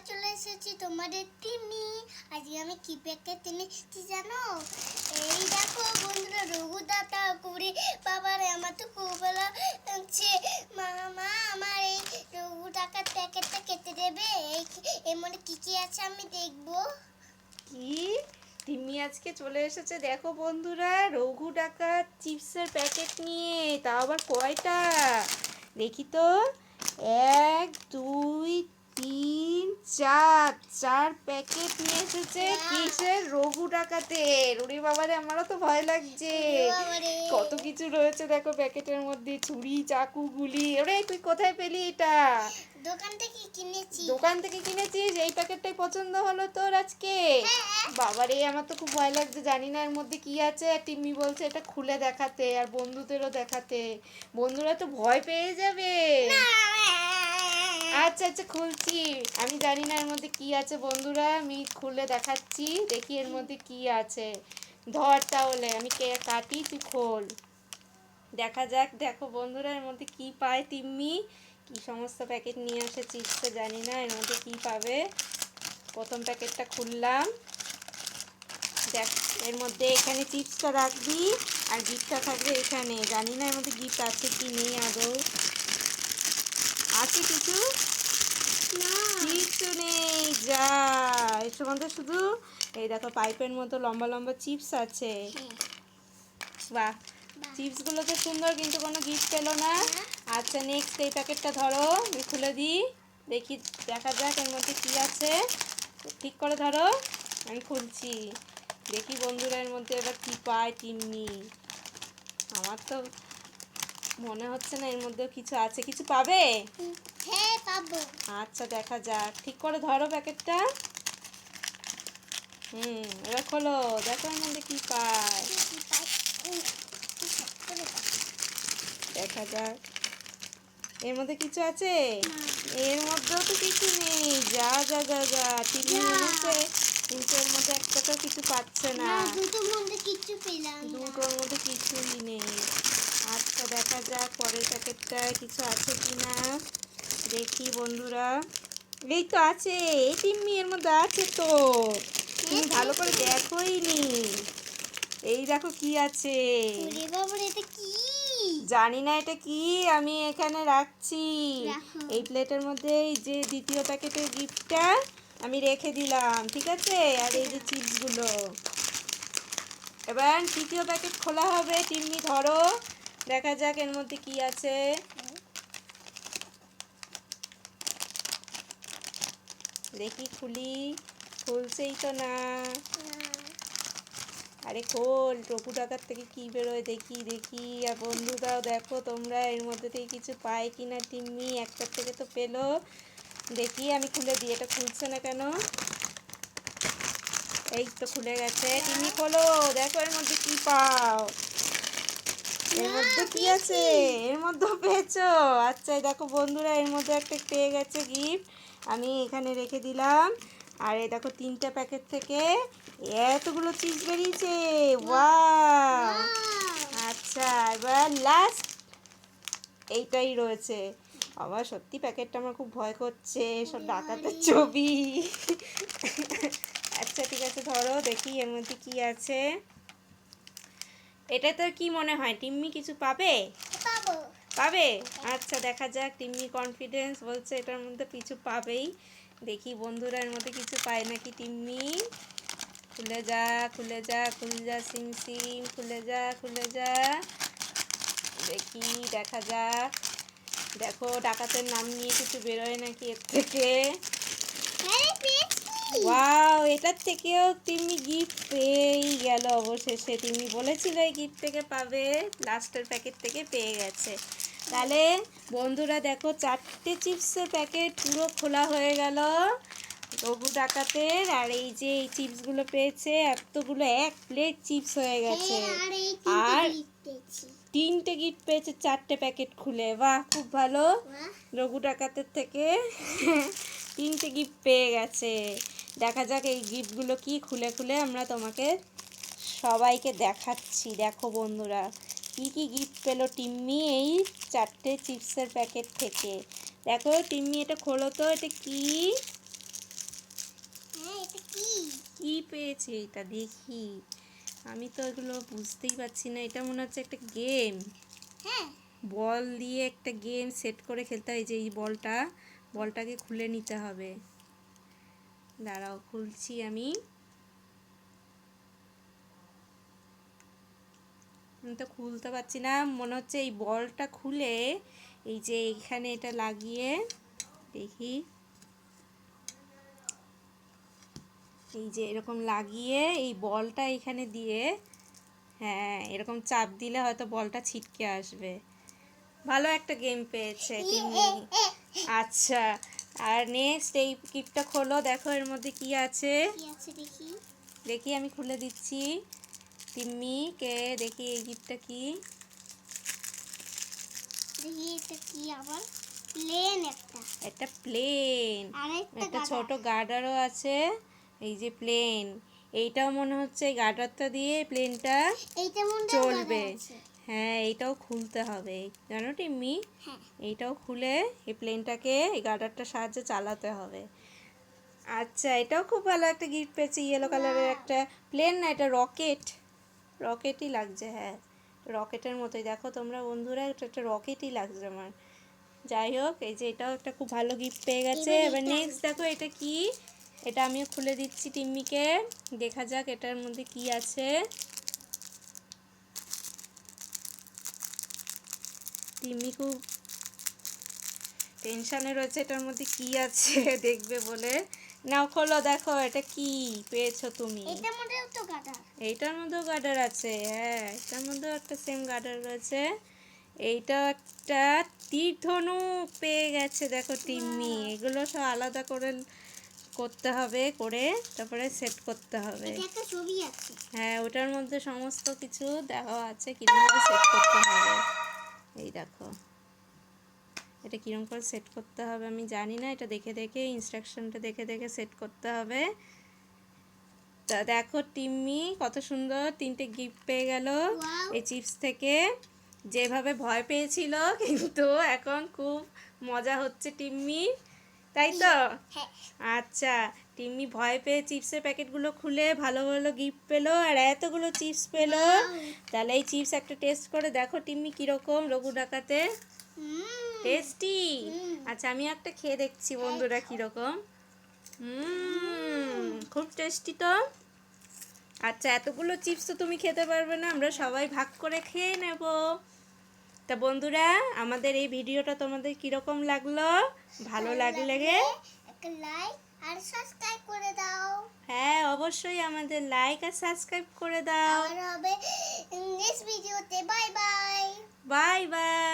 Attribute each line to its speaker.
Speaker 1: চলে এসেছি তোমাদের টিমি। আজকে আমি কি প্যাকেট এনেছি জানো? এই দেখো বন্ধুরা, রঘু দাদা করে বাবারে আমার তো খুব ভালো লাগছে। মামা আমার এই রঘু টাকার প্যাকেটটা কেটে দেবে? এর মধ্যে কি কি আছে আমি দেখবো।
Speaker 2: কি টিম্মি আজকে চলে এসেছে দেখো বন্ধুরা, রঘু ডাকাত চিপসের প্যাকেট নিয়ে। তাও আবার কয়টা দেখি তো। 1 2 3 4 4 প্যাকেট নিয়ে এসেছে। কিসের? রঘু ডাকাতের। ওরে বাবারে, আমারও তো ভয় লাগছে। কত কিছু রয়েছে দেখো প্যাকেটের মধ্যে, ছুরি চাকু গুলি। ওরে তুই কোথায় পেলি এটা?
Speaker 1: দোকান থেকে কিনেছি।
Speaker 2: দোকান থেকে কিনেছিস? এই প্যাকেটটাই পছন্দ হলো তোর আজকে? বাবারে, আমার তো খুব ভয় লাগছে, জানি না এর মধ্যে কি আছে। টিম্মি বলছে এটা খুলে দেখাতে আর বন্ধুদেরও দেখাতে। বন্ধুরা তো ভয় পেয়ে যাবে। আচ্ছা আচ্ছা, খুলছি। আমি জানি না এর মধ্যে কি আছে বন্ধুরা, আমি খুলে দেখাচ্ছি। দেখি এর মধ্যে কি আছে। ধর তাহলে আমি কাটি, তুই খোল। দেখা যাক। দেখো বন্ধুরা, এর মধ্যে কি পায় টিম্মি। কি সমস্ত প্যাকেট নিয়ে এসেছিস তো জানি না এর মধ্যে কি পাবে। প্রথম প্যাকেটটা খুললাম। দেখ, এর মধ্যে এখানে চিপসটা রাখবি আর গিফটটা থাকবে এখানে। জানি না এর মধ্যে গিফট আছে কি নেই আদৌ। আছে কিছু? কিচ্ছু নেই। যা, এর মধ্যে শুধু এই দেখো পাইপের মতো লম্বা লম্বা চিপস আছে। বাহ, চিপসগুলো তো সুন্দর, কিন্তু কোনো গিফট পেলো না। আচ্ছা, নেক্সট এই প্যাকেটটা ধরো, আমি খুলে দিই। দেখি, দেখা যাক এর মধ্যে কি আছে। ঠিক করে ধরো, আমি খুলছি। দেখি বন্ধুরা এর মধ্যে এবার কি পায় টিম্মি। আমার তো মনে হচ্ছে না এর মধ্যেও কিছু আছে। কিছু পাবে?
Speaker 1: হ্যাঁ পাবো।
Speaker 2: আচ্ছা, দেখা যাক। ঠিক করে ধরো প্যাকেটটা। এবার খোলো, দেখো এর মধ্যে কি পায়। দেখা যাক এর মধ্যে কিছু আছে। এর মধ্যেও তো কিছু নেই। যা যা যা যা, টিভি এনেছে কিন্তু এর মধ্যে একটাতেও কিছু পাচ্ছে না।
Speaker 1: দুটোর মধ্যে কিছু পেলাম না।
Speaker 2: দুটোর মধ্যে কিছুই নেই। আচ্ছা, দেখা যাক পরের প্যাকেটটায় কিছু আছে কিনা। দেখি বন্ধুরা, এই তো আছে। এই টিম্মি, এর মধ্যে আছে তো। তুমি ভালো করে দেখোই নি। এই দেখো কি আছে।
Speaker 1: ওরে বাবা, এটা কি?
Speaker 2: জানি না এটা কি, আমি এখানে রাখছি।
Speaker 1: রাখো।
Speaker 2: এই প্লেটের মধ্যে এই যে দ্বিতীয় প্যাকেটের গিফটটা আমি রেখে দিলাম, ঠিক আছে? আর এই যে চিপসগুলো। এবার তৃতীয় প্যাকেট খোলা হবে। টিম্মি ধরো, দেখা যাক এর মধ্যে কি আছে। দেখি খুলি। খুলছেই তো না। আরে খোল, টকু টাকার থেকে কি বেরোয় দেখি দেখি। আর বন্ধুরাও দেখো তোমরা এর মধ্যে থেকে কিছু পায় কিনা টিম্মি। একটার থেকে তো পেলো। দেখি আমি খুলে দিই। এটা খুলছে না কেন? এই তো খুলে গেছে। টিম্মি খোলো, দেখো এর মধ্যে কি পাও। এর মধ্যে কি আছে? এর মধ্যেও পেয়েছো? আচ্ছা, দেখো বন্ধুরা, এর মধ্যে একটা পেয়ে গেছে গিফট। আমি এখানে রেখে দিলাম। আর এই দেখো 3টে প্যাকেট থেকে এতগুলো চিপস বেরিয়েছে। ওয়াও! আচ্ছা, এবার লাস্ট এইটাই রয়েছে। আবার সত্যি প্যাকেটটা আমার খুব ভয় করছে, সব ডাকাতের ছবি। আচ্ছা ঠিক আছে, ধরো দেখি এর মধ্যে কি আছে। এটা তো কি মনে হয় টিম্মি কিছু পাবে?
Speaker 1: পাবো।
Speaker 2: পাবে? আচ্ছা, দেখা যাক। টিম্মি কনফিডেন্স বলছে এটার মধ্যে কিছু পাবেই। দেখি বন্ধুরা এর মধ্যে কিছু পায় নাকি টিম্মি। খুলে যা খুলে যা খুলে যা, সিম সিম, খুলে যা খুলে যা। দেখি, দেখা যাক। দেখো ডাকাতের নাম নিয়ে কিছু বেরোয় নাকি এর থেকে। ওয়াও, এটার থেকেও টিম্মি গিফট পেয়েই গেল অবশেষে। টিম্মি বলেছিল এই গিফট থেকে পাবে, লাস্টের প্যাকেট থেকে পেয়ে গেছে। তাহলে বন্ধুরা দেখো, 4টে চিপসের প্যাকেট পুরো খোলা হয়ে গেল রঘু ডাকাতের। আর এই যে এই চিপসগুলো পেয়েছে, এতগুলো 1 প্লেট চিপস হয়ে গেছে। আর 3টে গিফট পেয়েছে 4টে প্যাকেট খুলে। বাহ, খুব ভালো। রঘু ডাকাতের থেকে 3টে গিফট পেয়ে গেছে। দেখা যাক এই গিফটগুলো কি। খুলে খুলে আমরা তোমাকে সবাইকে দেখাচ্ছি। দেখো বন্ধুরা, কি কি গিফট পেলো টিম্মি এই 4টে চিপসের প্যাকেট থেকে। দেখো টিম্মি, এটা খোলো তো, এটা কি?
Speaker 1: এটা কি?
Speaker 2: কি পেয়েছে এটা দেখি, আমি তো এগুলো বুঝতেই পারছি না। এটা মনে হচ্ছে একটা গেম,
Speaker 1: হ্যাঁ,
Speaker 2: বল দিয়ে একটা গেম সেট করে খেলতে হয়। যে এই বলটাকে খুলে নিতে হবে। দাঁড়াও, খুলছি আমি তো খুলতে পারছি না। মনে হচ্ছে এই বলটা খুলে এই যে এইখানে এটা লাগিয়ে দেখি, এই যে এরকম লাগিয়ে এই বলটা এখানে দিয়ে, হ্যাঁ এরকম চাপ দিলে হয়তো বলটা ছিটকে আসবে। ভালো একটা গেম পেয়েছে তিন্নি। আচ্ছা, আর নেক্সট এই কিটটা খোলো, দেখো এর মধ্যে কি আছে।
Speaker 1: কি আছে দেখি?
Speaker 2: দেখি, আমি খুলে দিচ্ছি। তিম্মি কে দেখি এই গিফটটা কি।
Speaker 1: দেখি এটা কি আবার? প্লেন একটা।
Speaker 2: একটা প্লেন,
Speaker 1: আর
Speaker 2: একটা ছোট গার্ডারও আছে। এই যে প্লেন, এইটাও মনে হচ্ছে এই গার্ডারটা দিয়ে প্লেনটা
Speaker 1: এইটা মনে
Speaker 2: চলবে। হ্যাঁ, এইটাও খুলতে হবে জানো টিম্মি,
Speaker 1: হ্যাঁ,
Speaker 2: এইটাও খুলে এই প্লেনটাকে এই গার্ডারটার সাহায্যে চালাতে হবে। আচ্ছা, এটাও খুব ভালো একটা গিফট পেয়েছি, ইয়েলো কালারের একটা প্লেন, না এটা রকেটই লাগছে। হ্যাঁ, রকেটের মতোই, দেখো তোমরা বন্ধুরা, এটা একটা রকেটই লাগছে আমার। যাই হোক, এই যে এটাও একটা খুব ভালো গিফট পেয়ে গেছে।
Speaker 1: এবার
Speaker 2: এবার
Speaker 1: এটা
Speaker 2: নেক্সট দেখো এটা কি, এটা আমিও খুলে দিচ্ছি টিম্মিকে, দেখা যাক এটার মধ্যে কি আছে। টিম্মি খুব টেনশনে রয়েছে এটার মধ্যে কি আছে দেখবে বলে। নাও খোলো, দেখো এটা কি পেয়েছো তুমি।
Speaker 1: এটা মধ্যেও তো গাডার।
Speaker 2: এইটার মধ্যেও গার্ডার আছে, হ্যাঁ এটার মধ্যেও একটা সেম গার্ডার রয়েছে। এইটা একটা তীর ধনুক পেয়ে গেছে দেখো টিম্মি। এগুলো সব আলাদা করে করতে হবে, করে তারপরে সেট করতে হবে।
Speaker 1: এটা একটা ছবি আছে।
Speaker 2: হ্যাঁ, ওটার মধ্যে সমস্ত কিছু দেওয়া আছে কিভাবে সেট করতে হবে। এই দেখো, এটা কিরম করে সেট করতে হবে আমি জানি না, এটা দেখে দেখে ইনস্ট্রাকশনটা দেখে দেখে সেট করতে হবে। তা দেখো টিম্মি কত সুন্দর তিনটে গিফট পেয়ে গেল
Speaker 1: Wow!
Speaker 2: এই চিপস থেকে। যেভাবে ভয় পেয়েছিল, কিন্তু এখন খুব মজা হচ্ছে টিম্মি, তাই তো?
Speaker 1: হ্যাঁ,
Speaker 2: আচ্ছা, টিম্মি ভয় পেয়ে চিপসের প্যাকেটগুলো খুলে ভালো ভালো গিফট পেলো, আর এতগুলো চিপস পেলো।
Speaker 1: Wow!
Speaker 2: তাহলে এই চিপস একটা টেস্ট করে দেখো টিম্মি কিরকম রঘু ডাকাতে টেস্টি। আচ্ছা, আমি একটা খেয়ে দেখছি বন্ধুরা কিরকম। খুব টেস্টি তো। আচ্ছা, এতগুলো চিপস তো তুমি খেতে পারবে না, আমরা সবাই ভাগ করে খেয়ে নেব। তা বন্ধুরা, আমাদের এই ভিডিওটা তোমাদের কিরকম লাগলো? ভালো লাগলে
Speaker 1: একটা লাইক আর সাবস্ক্রাইব করে দাও।
Speaker 2: হ্যাঁ, অবশ্যই আমাদের লাইক আর সাবস্ক্রাইব করে দাও।
Speaker 1: আবার হবে নেক্সট ভিডিওতে। Bye bye.
Speaker 2: Bye bye.